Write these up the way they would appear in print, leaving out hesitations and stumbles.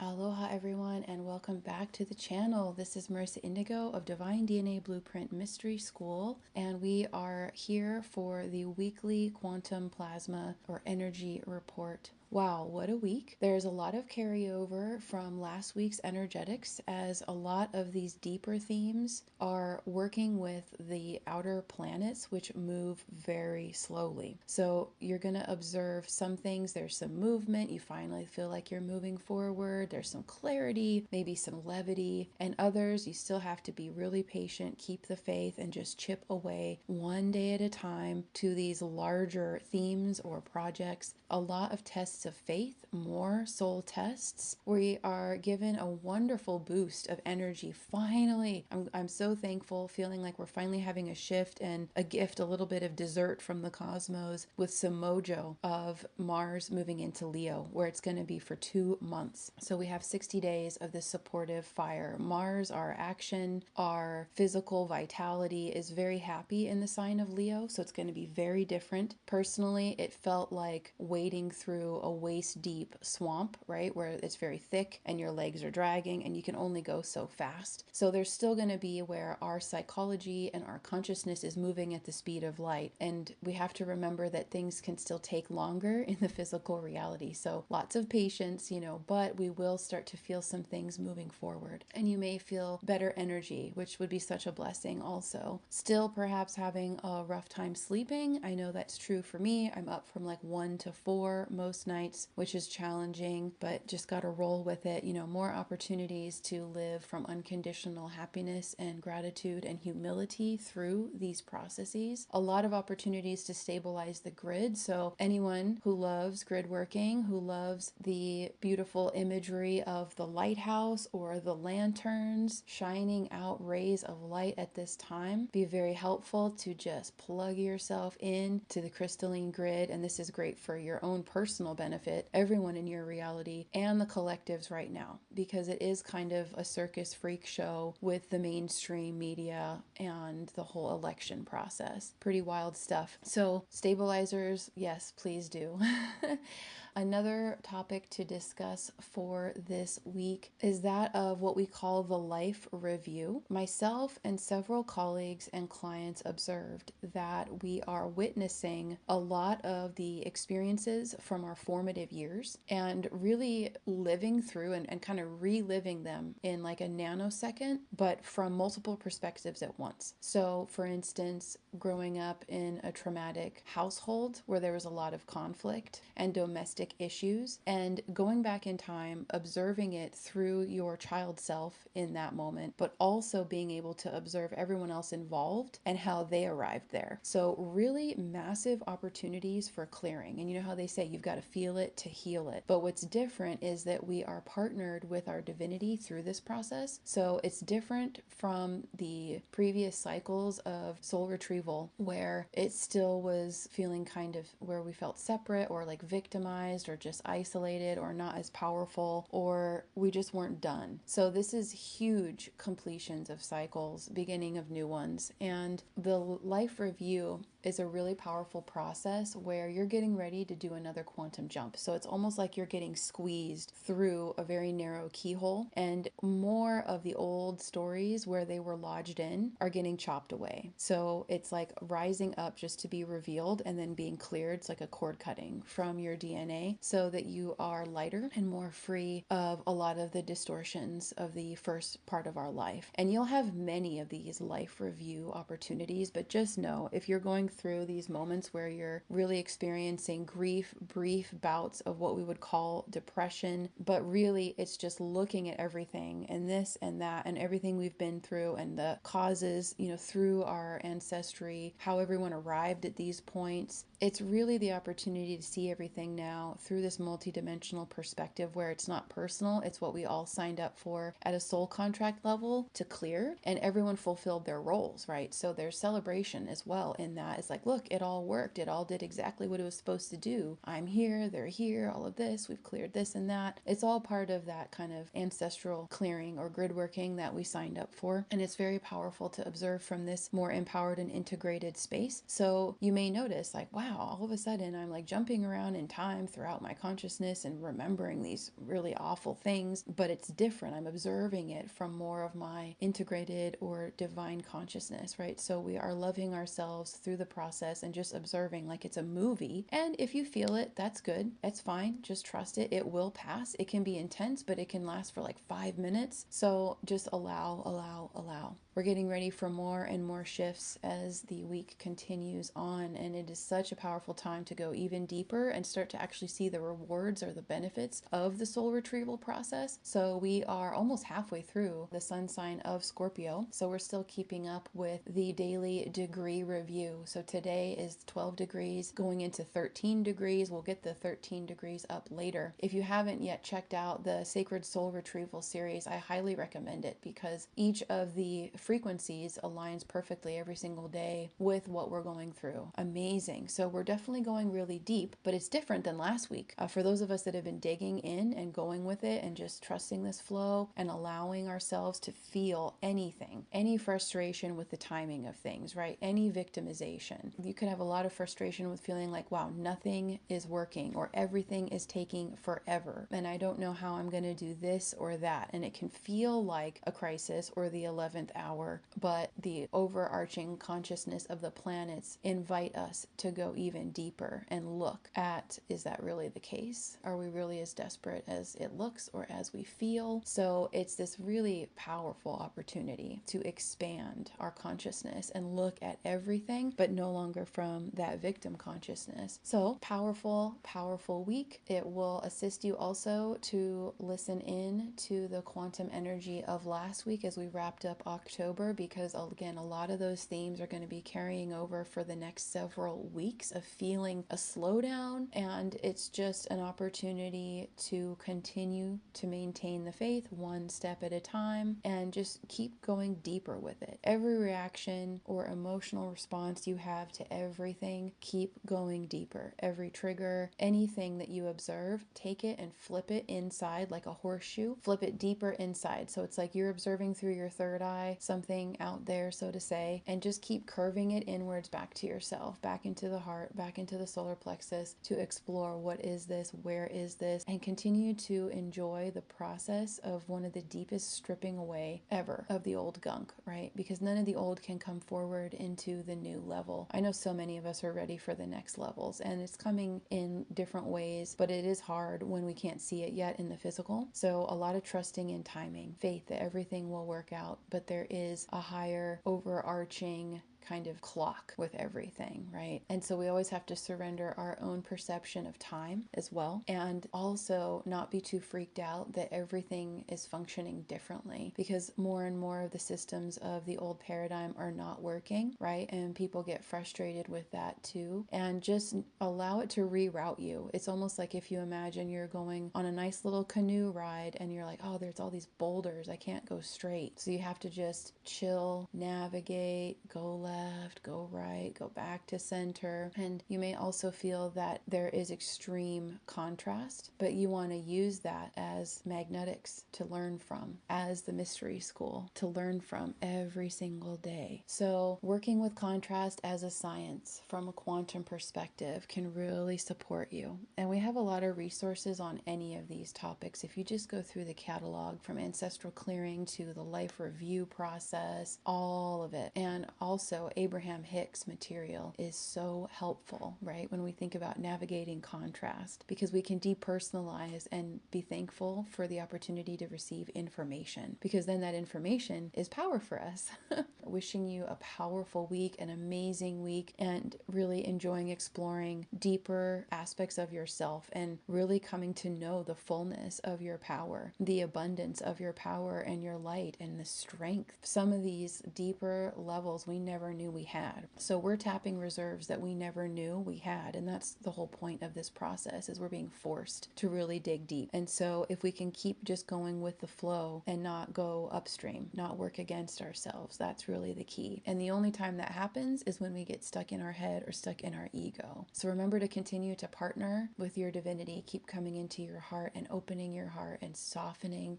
Aloha everyone and welcome back to the channel. This is Marissa Indigo of Divine DNA Blueprint Mystery School, and we are here for the weekly quantum plasma or energy report. Wow, what a week. There's a lot of carryover from last week's energetics, as a lot of these deeper themes are working with the outer planets, which move very slowly. So you're going to observe some things, there's some movement, you finally feel like you're moving forward, there's some clarity, maybe some levity, and others you still have to be really patient, keep the faith, and just chip away one day at a time to these larger themes or projects. A lot of tests of faith, more soul tests. We are given a wonderful boost of energy. Finally, I'm so thankful, feeling like we're finally having a shift and a gift, a little bit of dessert from the cosmos with some mojo of Mars moving into Leo, where it's going to be for 2 months. So we have 60 days of this supportive fire. Mars, our action, our physical vitality, is very happy in the sign of Leo, so it's going to be very different. Personally, it felt like wading through a waist-deep swamp, right, where it's very thick and your legs are dragging and you can only go so fast. So there's still going to be where our psychology and our consciousness is moving at the speed of light, and we have to remember that things can still take longer in the physical reality. So lots of patience, but we will start to feel some things moving forward, and you may feel better energy, which would be such a blessing also. Still perhaps having a rough time sleeping. I know that's true for me. I'm up from like 1 to 4 most nights, which is challenging, but just got to roll with it. More opportunities to live from unconditional happiness and gratitude and humility through these processes. A lot of opportunities to stabilize the grid. So anyone who loves grid working, who loves the beautiful imagery of the lighthouse or the lanterns shining out rays of light at this time, be very helpful to just plug yourself in to the crystalline grid. And this is great for your own personal benefit, everyone in your reality, and the collectives right now, because it is kind of a circus freak show with the mainstream media and the whole election process. Pretty wild stuff. So stabilizers, yes, please do. Another topic to discuss for this week is that of what we call the life review. Myself and several colleagues and clients observed that we are witnessing a lot of the experiences from our formative years and really living through and kind of reliving them in like a nanosecond, but from multiple perspectives at once. So for instance, growing up in a traumatic household where there was a lot of conflict and domestic issues, and going back in time, observing it through your child self in that moment, but also being able to observe everyone else involved and how they arrived there. So really massive opportunities for clearing. And you know how they say you've got to feel it to heal it. But what's different is that we are partnered with our divinity through this process. So it's different from the previous cycles of soul retrieval, where it still was feeling kind of where we felt separate or like victimized or just isolated or not as powerful, or we just weren't done. So this is huge completions of cycles, beginning of new ones. And the life review is a really powerful process where you're getting ready to do another quantum jump. So it's almost like you're getting squeezed through a very narrow keyhole, and more of the old stories where they were lodged in are getting chopped away. So it's like rising up just to be revealed and then being cleared. It's like a cord cutting from your DNA so that you are lighter and more free of a lot of the distortions of the first part of our life. And you'll have many of these life review opportunities, but just know if you're going through these moments where you're really experiencing grief, brief bouts of what we would call depression, but really it's just looking at everything and this and that and everything we've been through and the causes, through our ancestry, how everyone arrived at these points. It's really the opportunity to see everything now through this multidimensional perspective where it's not personal, it's what we all signed up for at a soul contract level to clear, and everyone fulfilled their roles, right? So there's celebration as well in that It's like, look, it all worked. It all did exactly what it was supposed to do. I'm here, they're here, all of this, we've cleared this and that. It's all part of that kind of ancestral clearing or grid working that we signed up for. And it's very powerful to observe from this more empowered and integrated space. So you may notice like, wow, all of a sudden I'm like jumping around in time throughout my consciousness and remembering these really awful things, but it's different. I'm observing it from more of my integrated or divine consciousness, right? So we are loving ourselves through the process and just observing like it's a movie. And if you feel it, that's good. It's fine. Just trust it. It will pass. It can be intense, but it can last for like 5 minutes. So just allow, allow, allow. We're getting ready for more and more shifts as the week continues on, and it is such a powerful time to go even deeper and start to actually see the rewards or the benefits of the soul retrieval process. So we are almost halfway through the sun sign of Scorpio, so we're still keeping up with the daily degree review. So today is 12 degrees going into 13 degrees. We'll get the 13 degrees up later. If you haven't yet checked out the Sacred Soul Retrieval series, I highly recommend it because each of the frequencies aligns perfectly every single day with what we're going through. Amazing. So we're definitely going really deep, but it's different than last week. For those of us that have been digging in and going with it and just trusting this flow and allowing ourselves to feel anything, any frustration with the timing of things, right? Any victimization. You could have a lot of frustration with feeling like, wow, nothing is working or everything is taking forever and I don't know how I'm going to do this or that. And it can feel like a crisis or the 11th hour, but the overarching consciousness of the planets invite us to go even deeper and look at, is that really the case? Are we really as desperate as it looks or as we feel? So it's this really powerful opportunity to expand our consciousness and look at everything, but no longer from that victim consciousness. So powerful, powerful week. It will assist you also to listen in to the quantum energy of last week as we wrapped up October, because again, a lot of those themes are going to be carrying over for the next several weeks of feeling a slowdown, and it's just an opportunity to continue to maintain the faith one step at a time and just keep going deeper with it. Every reaction or emotional response you have to everything, keep going deeper. Every trigger, anything that you observe, take it and flip it inside like a horseshoe, flip it deeper inside. So it's like you're observing through your third eye something out there, so to say, and just keep curving it inwards back to yourself, back into the heart, back into the solar plexus to explore what is this, where is this, and continue to enjoy the process of one of the deepest stripping away ever of the old gunk, right? Because none of the old can come forward into the new level. I know so many of us are ready for the next levels, and it's coming in different ways, but it is hard when we can't see it yet in the physical. So a lot of trusting in timing, faith that everything will work out, but there is a higher overarching kind of clock with everything, right? And so we always have to surrender our own perception of time as well, and also not be too freaked out that everything is functioning differently, because more and more of the systems of the old paradigm are not working, right? And people get frustrated with that too, and just allow it to reroute you. It's almost like if you imagine you're going on a nice little canoe ride and you're like, oh, there's all these boulders, I can't go straight. So you have to just chill, navigate, go left, go right, go back to center. And you may also feel that there is extreme contrast, but you want to use that as magnetics to learn from, as the mystery school to learn from every single day. So working with contrast as a science from a quantum perspective can really support you. And we have a lot of resources on any of these topics. If you just go through the catalog from ancestral clearing to the life review process, all of it. And also Abraham Hicks material is so helpful, right? When we think about navigating contrast, because we can depersonalize and be thankful for the opportunity to receive information, because then that information is power for us. Wishing you a powerful week, an amazing week, and really enjoying exploring deeper aspects of yourself and really coming to know the fullness of your power, the abundance of your power and your light and the strength. Some of these deeper levels we never never knew we had. So we're tapping reserves that we never knew we had. And that's the whole point of this process, is we're being forced to really dig deep. And so if we can keep just going with the flow and not go upstream, not work against ourselves, that's really the key. And the only time that happens is when we get stuck in our head or stuck in our ego. So remember to continue to partner with your divinity. Keep coming into your heart and opening your heart and softening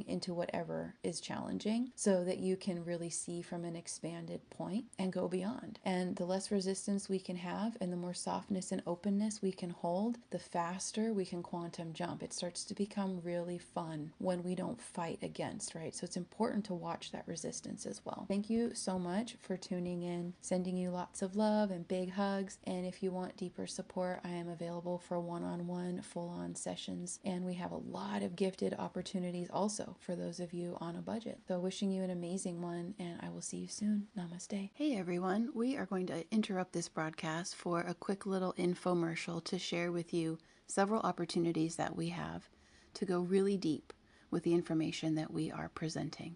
into whatever is challenging, so that you can really see from an expanded point and go beyond. And the less resistance we can have and the more softness and openness we can hold, the faster we can quantum jump. It starts to become really fun when we don't fight against, right? So it's important to watch that resistance as well. Thank you so much for tuning in, sending you lots of love and big hugs. And if you want deeper support, I am available for one-on-one full-on sessions, and we have a lot of gifted opportunities also for those of you on a budget. So wishing you an amazing one, and I will see you soon. Namaste. Hey everyone, we are going to interrupt this broadcast for a quick little infomercial to share with you several opportunities that we have to go really deep with the information that we are presenting.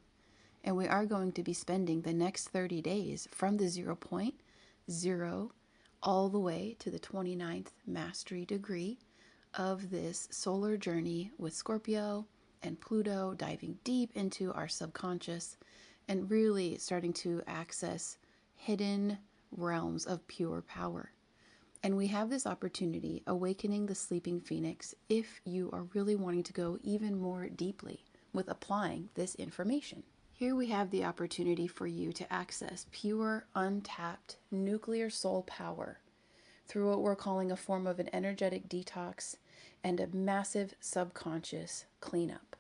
And we are going to be spending the next 30 days from the 0.0 all the way to the 29th mastery degree of this solar journey with Scorpio and Pluto, diving deep into our subconscious and really starting to access hidden realms of pure power. And we have this opportunity, Awakening the Sleeping Phoenix, if you are really wanting to go even more deeply with applying this information. Here we have the opportunity for you to access pure, untapped nuclear soul power through what we're calling a form of an energetic detox and a massive subconscious cleanup.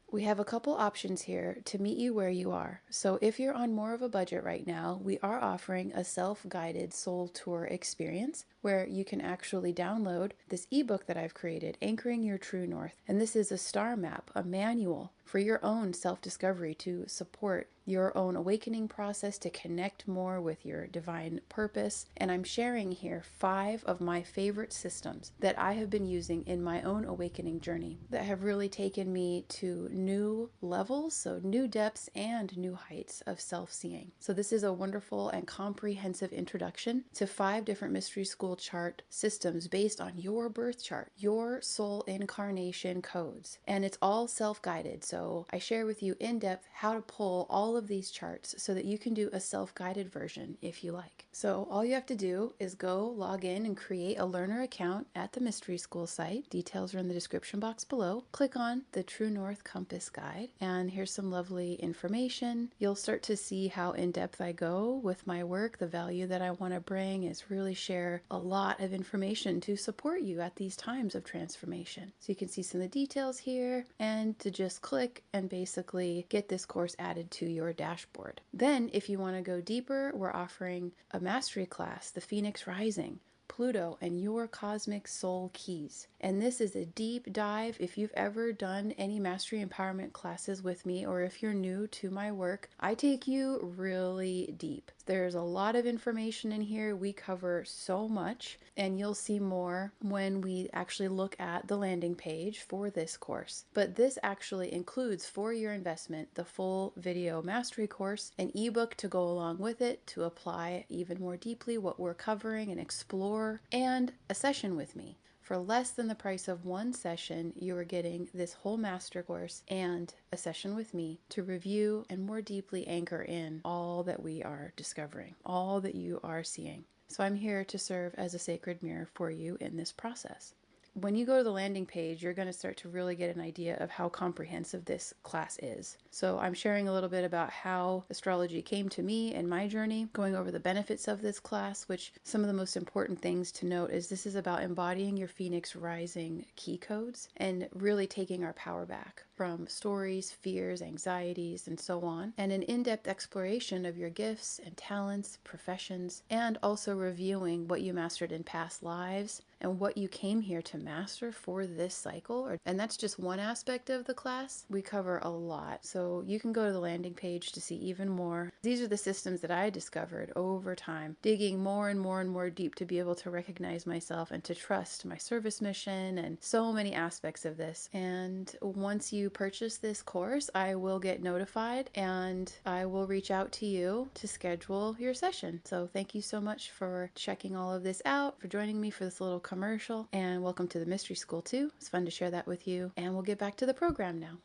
We have a couple options here to meet you where you are. So if you're on more of a budget right now, we are offering a self-guided soul tour experience where you can actually download this ebook that I've created, Anchoring Your True North. And this is a star map, a manual for your own self-discovery to support your own awakening process, to connect more with your divine purpose. And I'm sharing here 5 of my favorite systems that I have been using in my own awakening journey that have really taken me to new levels, so new depths and new heights of self-seeing. So this is a wonderful and comprehensive introduction to 5 different mystery school chart systems based on your birth chart, your soul incarnation codes. And it's all self-guided. So I share with you in depth how to pull all of these charts so that you can do a self-guided version if you like. So all you have to do is go log in and create a learner account at the Mystery School site. Details are in the description box below. Click on the True North Compass Guide, and here's some lovely information. You'll start to see how in depth I go with my work. The value that I want to bring is really share a lot of information to support you at these times of transformation. So you can see some of the details here, and to just click and basically get this course added to your dashboard. Then if you want to go deeper, we're offering a mastery class, the Phoenix Rising, Pluto and your cosmic soul keys. And this is a deep dive. If you've ever done any mastery empowerment classes with me, or if you're new to my work, I take you really deep. There's a lot of information in here. We cover so much, and you'll see more when we actually look at the landing page for this course. But this actually includes, for your investment, the full video mastery course, an ebook to go along with it to apply even more deeply what we're covering and explore, and a session with me. For less than the price of one session, you are getting this whole master course and a session with me to review and more deeply anchor in all that we are discovering, all that you are seeing. So I'm here to serve as a sacred mirror for you in this process. When you go to the landing page, you're going to start to really get an idea of how comprehensive this class is. So I'm sharing a little bit about how astrology came to me and my journey, going over the benefits of this class, which some of the most important things to note is this is about embodying your Phoenix Rising key codes and really taking our power back from stories, fears, anxieties, and so on, and an in-depth exploration of your gifts and talents, professions, and also reviewing what you mastered in past lives and what you came here to master for this cycle. And that's just one aspect of the class. We cover a lot. So you can go to the landing page to see even more. These are the systems that I discovered over time, digging more and more and more deep to be able to recognize myself and to trust my service mission and so many aspects of this. And once you purchase this course, I will get notified and I will reach out to you to schedule your session. So thank you so much for checking all of this out, for joining me for this little commercial, and welcome to the Mystery School too. It's fun to share that with you, and we'll get back to the program now.